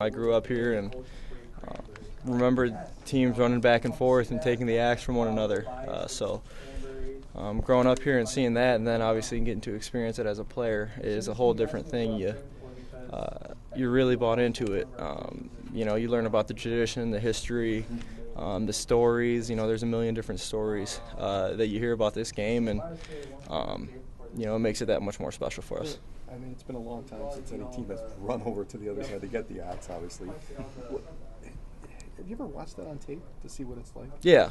I grew up here and remembered teams running back and forth and taking the axe from one another. Growing up here and seeing that, and then obviously getting to experience it as a player is a whole different thing. You're really bought into it. You learn about the tradition, the history, the stories. There's a million different stories that you hear about this game, and it makes it that much more special for us. I mean, it's been a long time since any team has run over to the other side to get the axe, obviously. Have you ever watched that on tape to see what it's like? Yeah.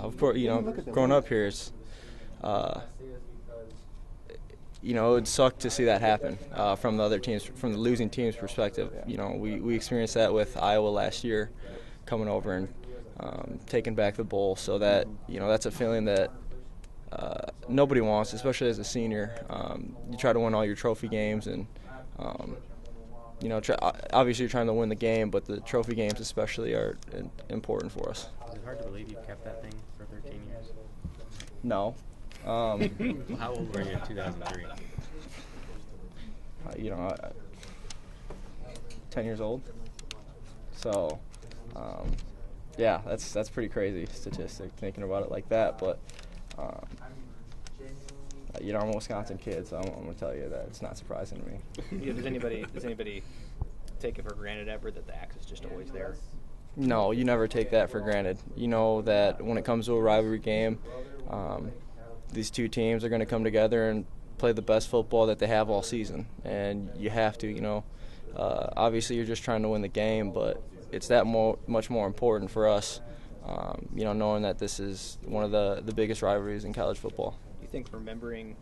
Of course, growing up here, it's, it sucked to see that happen from the other teams, from the losing team's perspective. We experienced that with Iowa last year, coming over and taking back the bowl. So that, that's a feeling that nobody wants, especially as a senior. You try to win all your trophy games, and obviously you're trying to win the game, but the trophy games especially are important for us. Is it hard to believe you've kept that thing for 13 years? No. How old were you in 2003? 10 years old. So, that's pretty crazy statistic, thinking about it like that. But, I'm a Wisconsin kid, so I'm going to tell you that it's not surprising to me. Does anybody take it for granted ever that the axe is just always there? No, you never take that for granted. You know that when it comes to a rivalry game, these two teams are going to come together and play the best football that they have all season. And you have to, obviously you're just trying to win the game, but it's that much more important for us, knowing that this is one of the biggest rivalries in college football. Do you think remembering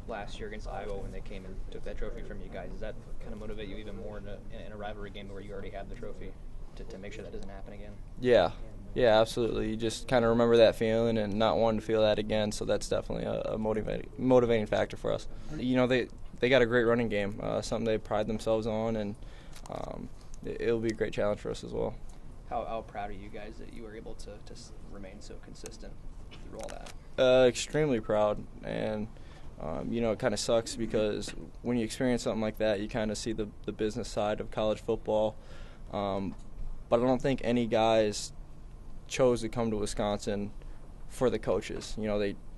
last year against Iowa when they came and took that trophy from you guys, does that kind of motivate you even more in a rivalry game where you already have the trophy to make sure that doesn't happen again? Yeah, absolutely. You just kind of remember that feeling and not wanting to feel that again, so that's definitely a motivating factor for us. They got a great running game, something they pride themselves on, and it'll be a great challenge for us as well. How proud are you guys that you were able to remain so consistent through all that? Extremely proud, and it kind of sucks because when you experience something like that, you kind of see the business side of college football. But I don't think any guys chose to come to Wisconsin for the coaches.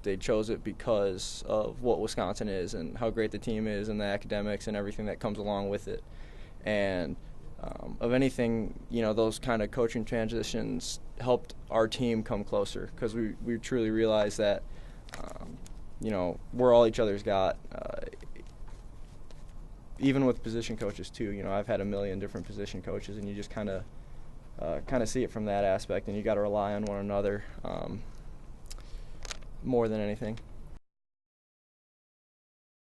They chose it because of what Wisconsin is and how great the team is and the academics and everything that comes along with it. And of anything, those kind of coaching transitions helped our team come closer because we truly realized that, we're all each other's got. Even with position coaches too, I've had a million different position coaches, and you just kind of see it from that aspect, and you got to rely on one another more than anything.